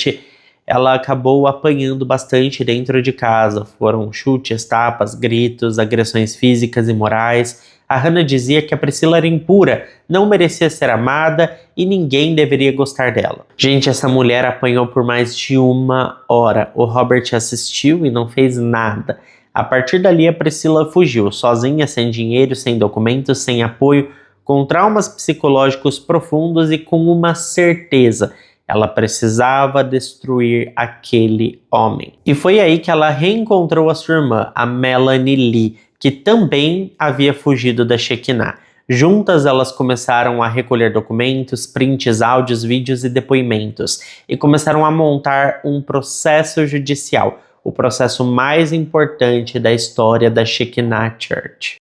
ela acabou apanhando bastante dentro de casa. Foram chutes, tapas, gritos, agressões físicas e morais. A Hannah dizia que a Priscila era impura, não merecia ser amada e ninguém deveria gostar dela. Gente, essa mulher apanhou por mais de 1 hora. O Robert assistiu e não fez nada. A partir dali, a Priscila fugiu, sozinha, sem dinheiro, sem documentos, sem apoio, com traumas psicológicos profundos e com uma certeza: ela precisava destruir aquele homem. E foi aí que ela reencontrou a sua irmã, a Melanie Lee, que também havia fugido da Shekinah. Juntas, elas começaram a recolher documentos, prints, áudios, vídeos e depoimentos, e começaram a montar um processo judicial, o processo mais importante da história da Shekinah Church.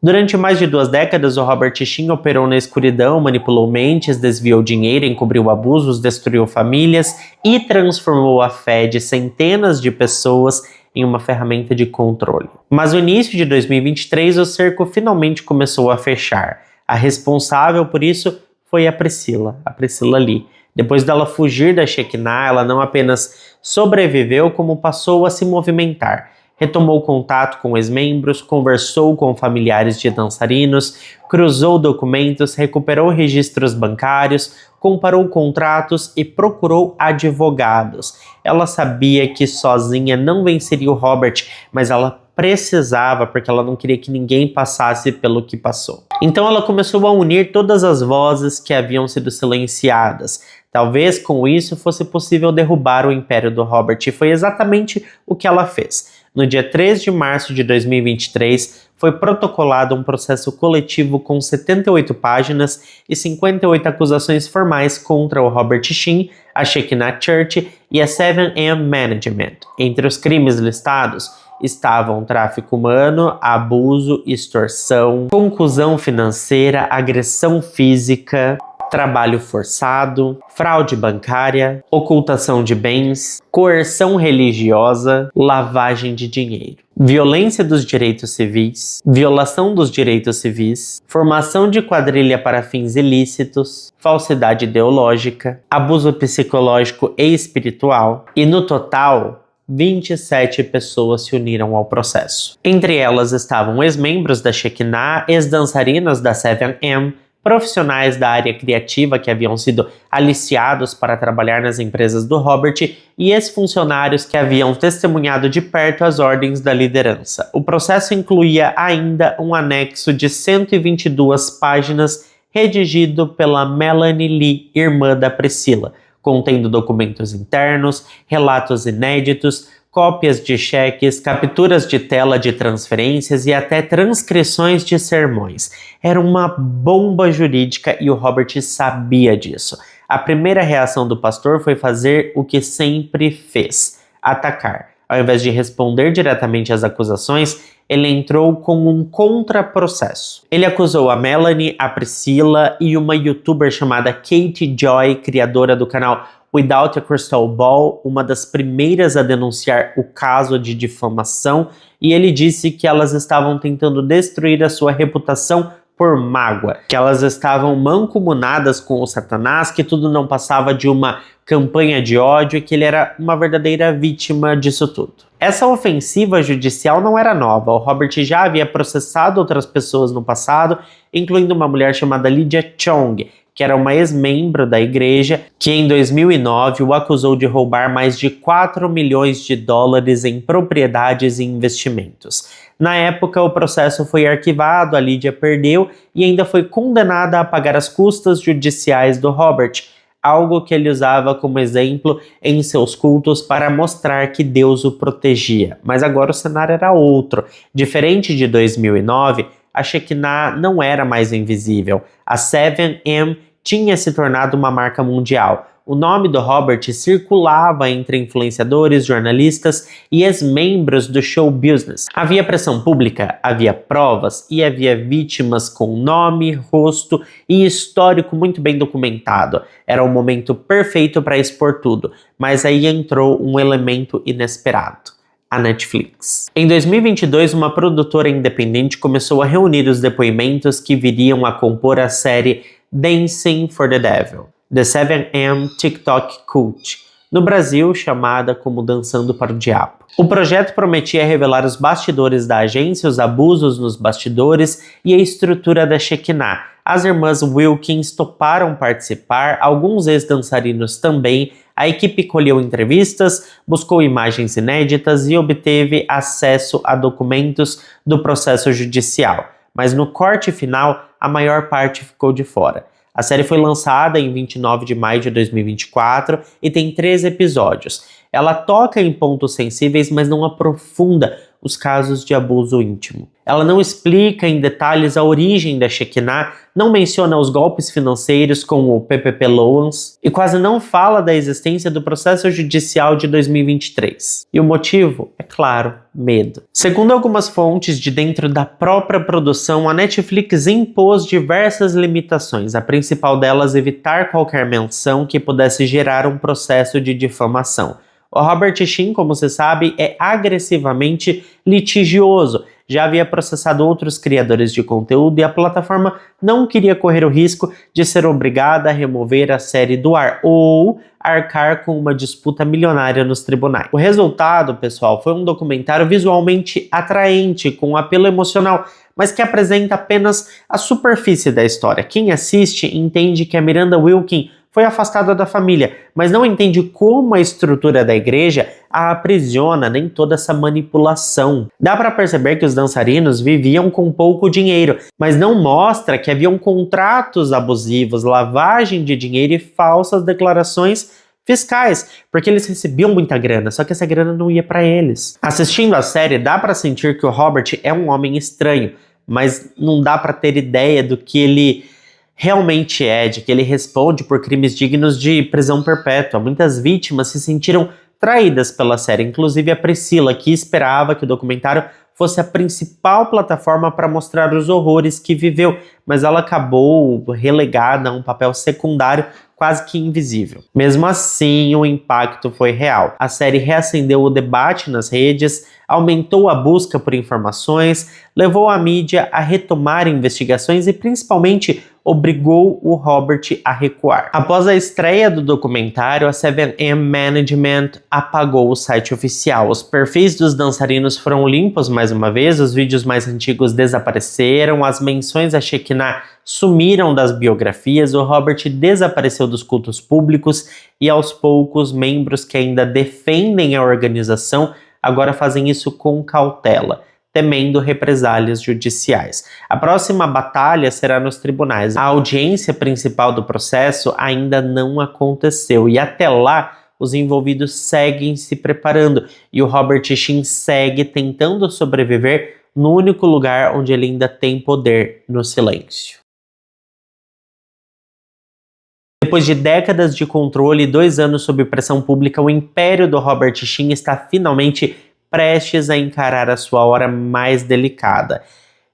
Durante mais de 2 décadas, o Robert Sheen operou na escuridão, manipulou mentes, desviou dinheiro, encobriu abusos, destruiu famílias e transformou a fé de centenas de pessoas em uma ferramenta de controle. Mas no início de 2023, o cerco finalmente começou a fechar. A responsável por isso foi a Priscila Lee. Depois dela fugir da Shekinah, ela não apenas sobreviveu, como passou a se movimentar. Retomou contato com ex-membros, conversou com familiares de dançarinos, cruzou documentos, recuperou registros bancários, comparou contratos e procurou advogados. Ela sabia que sozinha não venceria o Robert, mas ela precisava, porque ela não queria que ninguém passasse pelo que passou. Então ela começou a unir todas as vozes que haviam sido silenciadas. Talvez com isso fosse possível derrubar o império do Robert, e foi exatamente o que ela fez. No dia 3 de março de 2023, foi protocolado um processo coletivo com 78 páginas e 58 acusações formais contra o Robert Sheen, a Shekinah Church e a 7am Management. Entre os crimes listados estavam tráfico humano, abuso, extorsão, concusão financeira, agressão física, trabalho forçado, fraude bancária, ocultação de bens, coerção religiosa, lavagem de dinheiro, violência dos direitos civis, violação dos direitos civis, formação de quadrilha para fins ilícitos, falsidade ideológica, abuso psicológico e espiritual, e no total 27 pessoas se uniram ao processo. Entre elas estavam ex-membros da Shekinah, ex-dançarinas da 7am, profissionais da área criativa que haviam sido aliciados para trabalhar nas empresas do Robert e ex-funcionários que haviam testemunhado de perto as ordens da liderança. O processo incluía ainda um anexo de 122 páginas redigido pela Melanie Lee, irmã da Priscilla, contendo documentos internos, relatos inéditos, cópias de cheques, capturas de tela de transferências e até transcrições de sermões. Era uma bomba jurídica e o Robert sabia disso. A primeira reação do pastor foi fazer o que sempre fez: atacar. Ao invés de responder diretamente às acusações, ele entrou com um contraprocesso. Ele acusou a Melanie, a Priscilla e uma youtuber chamada Katie Joy, criadora do canal Without a Crystal Ball, uma das primeiras a denunciar o caso de difamação, e ele disse que elas estavam tentando destruir a sua reputação por mágoa, que elas estavam mancomunadas com o Satanás, que tudo não passava de uma campanha de ódio e que ele era uma verdadeira vítima disso tudo. Essa ofensiva judicial não era nova. O Robert já havia processado outras pessoas no passado, incluindo uma mulher chamada Lydia Chong, que era uma ex-membro da igreja, que em 2009 o acusou de roubar mais de 4 milhões de dólares em propriedades e investimentos. Na época, o processo foi arquivado, a Lydia perdeu e ainda foi condenada a pagar as custas judiciais do Robert, algo que ele usava como exemplo em seus cultos para mostrar que Deus o protegia. Mas agora o cenário era outro. Diferente de 2009, a Shekinah não era mais invisível. A 7am tinha se tornado uma marca mundial. O nome do Robert circulava entre influenciadores, jornalistas e ex-membros do show business. Havia pressão pública, havia provas e havia vítimas com nome, rosto e histórico muito bem documentado. Era o momento perfeito para expor tudo, mas aí entrou um elemento inesperado: a Netflix. Em 2022, uma produtora independente começou a reunir os depoimentos que viriam a compor a série Dancing for the Devil, The 7am TikTok Cult, no Brasil chamada como Dançando para o Diabo. O projeto prometia revelar os bastidores da agência, os abusos nos bastidores e a estrutura da Shekinah. As irmãs Wilkins toparam participar, alguns ex-dançarinos também. A equipe colheu entrevistas, buscou imagens inéditas e obteve acesso a documentos do processo judicial. Mas no corte final, a maior parte ficou de fora. A série foi lançada em 29 de maio de 2024 e tem 13 episódios. Ela toca em pontos sensíveis, mas não aprofunda os casos de abuso íntimo. Ela não explica em detalhes a origem da Shekinah, não menciona os golpes financeiros com o PPP Loans e quase não fala da existência do processo judicial de 2023. E o motivo? É claro, medo. Segundo algumas fontes de dentro da própria produção, a Netflix impôs diversas limitações, a principal delas evitar qualquer menção que pudesse gerar um processo de difamação. O Robert Sheen, como se sabe, é agressivamente litigioso, já havia processado outros criadores de conteúdo e a plataforma não queria correr o risco de ser obrigada a remover a série do ar ou arcar com uma disputa milionária nos tribunais. O resultado, pessoal, foi um documentário visualmente atraente, com um apelo emocional, mas que apresenta apenas a superfície da história. Quem assiste entende que a Miranda Wilkin foi afastada da família, mas não entende como a estrutura da igreja a aprisiona, nem toda essa manipulação. Dá para perceber que os dançarinos viviam com pouco dinheiro, mas não mostra que haviam contratos abusivos, lavagem de dinheiro e falsas declarações fiscais, porque eles recebiam muita grana, só que essa grana não ia para eles. Assistindo a série, dá para sentir que o Robert é um homem estranho, mas não dá para ter ideia do que ele realmente é, de que ele responde por crimes dignos de prisão perpétua. Muitas vítimas se sentiram traídas pela série, inclusive a Priscila, que esperava que o documentário fosse a principal plataforma para mostrar os horrores que viveu, mas ela acabou relegada a um papel secundário quase que invisível. Mesmo assim, o impacto foi real. A série reacendeu o debate nas redes, aumentou a busca por informações, levou a mídia a retomar investigações e principalmente obrigou o Robert a recuar. Após a estreia do documentário, a 7am Management apagou o site oficial. Os perfis dos dançarinos foram limpos mais uma vez, os vídeos mais antigos desapareceram, as menções a Shekinah sumiram das biografias, o Robert desapareceu dos cultos públicos e aos poucos membros que ainda defendem a organização agora fazem isso com cautela, temendo represálias judiciais. A próxima batalha será nos tribunais. A audiência principal do processo ainda não aconteceu e até lá os envolvidos seguem se preparando e o Robert Sheen segue tentando sobreviver no único lugar onde ele ainda tem poder, no silêncio. Depois de décadas de controle e 2 anos sob pressão pública, o império do Robert Sheen está finalmente prestes a encarar a sua hora mais delicada.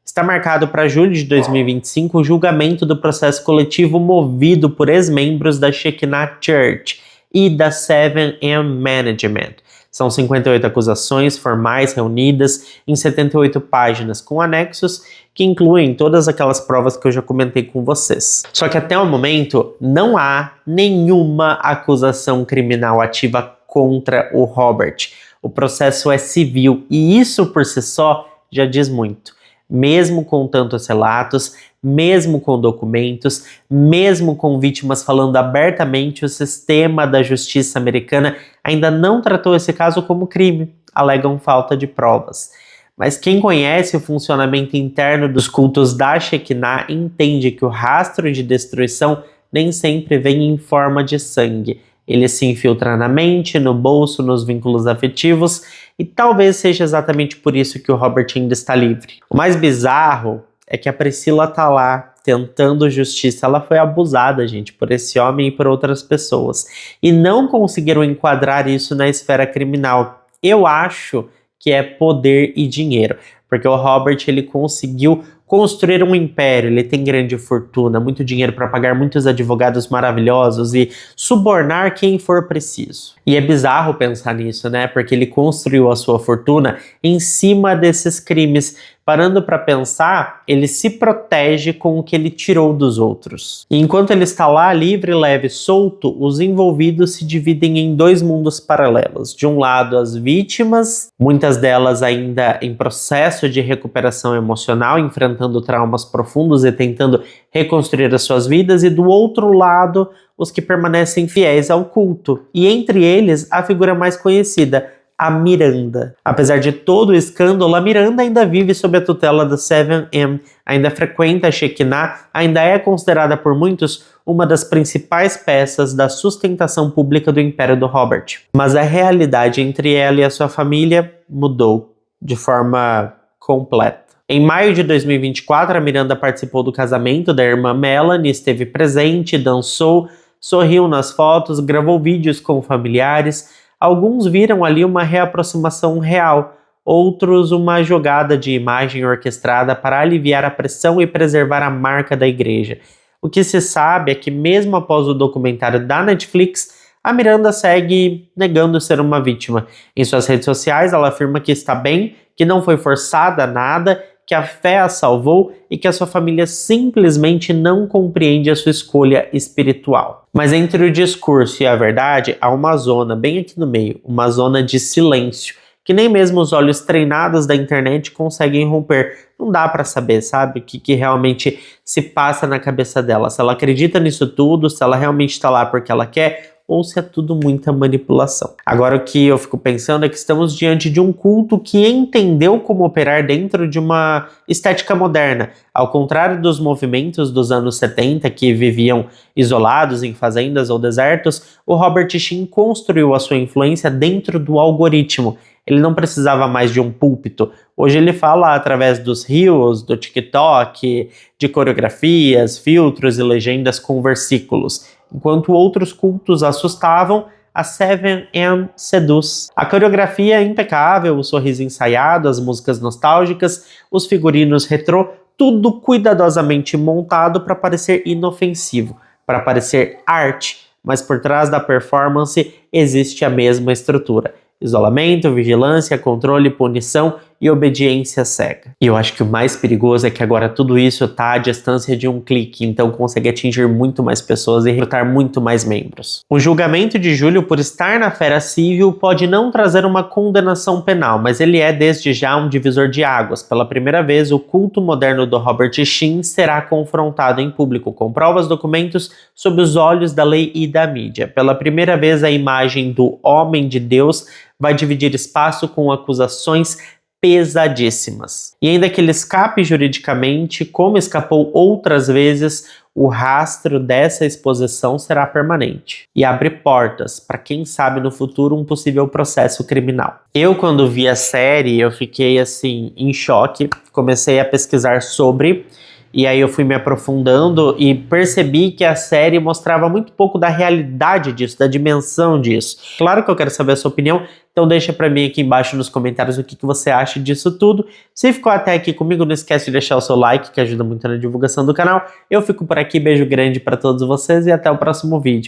Está marcado para julho de 2025 o julgamento do processo coletivo movido por ex-membros da Shekinah Church e da 7am Management. São 58 acusações formais reunidas em 78 páginas, com anexos que incluem todas aquelas provas que eu já comentei com vocês. Só que até o momento não há nenhuma acusação criminal ativa contra o Robert. O processo é civil e isso por si só já diz muito. Mesmo com tantos relatos, mesmo com documentos, mesmo com vítimas falando abertamente, o sistema da justiça americana ainda não tratou esse caso como crime, alegam falta de provas. Mas quem conhece o funcionamento interno dos cultos da Shekinah entende que o rastro de destruição nem sempre vem em forma de sangue. Ele se infiltra na mente, no bolso, nos vínculos afetivos e talvez seja exatamente por isso que o Robert ainda está livre. O mais bizarro é que a Priscila tá lá tentando justiça. Ela foi abusada, gente, por esse homem e por outras pessoas. E não conseguiram enquadrar isso na esfera criminal. Eu acho que é poder e dinheiro. Porque o Robert, ele conseguiu construir um império, ele tem grande fortuna, muito dinheiro para pagar muitos advogados maravilhosos e subornar quem for preciso. E é bizarro pensar nisso, né? Porque ele construiu a sua fortuna em cima desses crimes. Parando para pensar, ele se protege com o que ele tirou dos outros. E enquanto ele está lá, livre, leve, solto, os envolvidos se dividem em 2 mundos paralelos. De um lado, as vítimas, muitas delas ainda em processo de recuperação emocional, enfrentando traumas profundos e tentando reconstruir as suas vidas, e do outro lado, os que permanecem fiéis ao culto. E entre eles, a figura mais conhecida, a Miranda. Apesar de todo o escândalo, a Miranda ainda vive sob a tutela da 7am, ainda frequenta a Shekinah, ainda é considerada por muitos uma das principais peças da sustentação pública do império do Robert. Mas a realidade entre ela e a sua família mudou de forma completa. Em maio de 2024, a Miranda participou do casamento da irmã Melanie, esteve presente, dançou, sorriu nas fotos, gravou vídeos com familiares. Alguns viram ali uma reaproximação real, outros uma jogada de imagem orquestrada para aliviar a pressão e preservar a marca da igreja. O que se sabe é que mesmo após o documentário da Netflix, A Miranda segue negando ser uma vítima. Em suas redes sociais, ela afirma que está bem, que não foi forçada a nada, que a fé a salvou e que a sua família simplesmente não compreende a sua escolha espiritual. Mas entre o discurso e a verdade, há uma zona bem aqui no meio, uma zona de silêncio, que nem mesmo os olhos treinados da internet conseguem romper. Não dá pra saber, sabe, o que realmente se passa na cabeça dela. Se ela acredita nisso tudo, se ela realmente tá lá porque ela quer, ou se é tudo muita manipulação. Agora o que eu fico pensando é que estamos diante de um culto que entendeu como operar dentro de uma estética moderna. Ao contrário dos movimentos dos anos 70 que viviam isolados em fazendas ou desertos, o Robert Sheen construiu a sua influência dentro do algoritmo. Ele não precisava mais de um púlpito. Hoje ele fala através dos reels, do TikTok, de coreografias, filtros e legendas com versículos. Enquanto outros cultos assustavam, a 7am seduz. A coreografia é impecável, o sorriso ensaiado, as músicas nostálgicas, os figurinos retrô, tudo cuidadosamente montado para parecer inofensivo, para parecer arte, mas por trás da performance existe a mesma estrutura. Isolamento, vigilância, controle, punição e obediência cega. E eu acho que o mais perigoso é que agora tudo isso está à distância de um clique, então consegue atingir muito mais pessoas e recrutar muito mais membros. O julgamento de julho por estar na Fera Civil pode não trazer uma condenação penal, mas ele é desde já um divisor de águas. Pela primeira vez, o culto moderno do Robert Sheen será confrontado em público com provas, documentos, sob os olhos da lei e da mídia. Pela primeira vez, a imagem do homem de Deus vai dividir espaço com acusações pesadíssimas. E ainda que ele escape juridicamente, como escapou outras vezes, o rastro dessa exposição será permanente e abre portas para quem sabe no futuro um possível processo criminal. Eu, quando vi a série, eu fiquei assim em choque, comecei a pesquisar sobre. E aí eu fui me aprofundando e percebi que a série mostrava muito pouco da realidade disso, da dimensão disso. Claro que eu quero saber a sua opinião, então deixa pra mim aqui embaixo nos comentários o que você acha disso tudo. Se ficou até aqui comigo, não esquece de deixar o seu like, que ajuda muito na divulgação do canal. Eu fico por aqui, beijo grande pra todos vocês e até o próximo vídeo.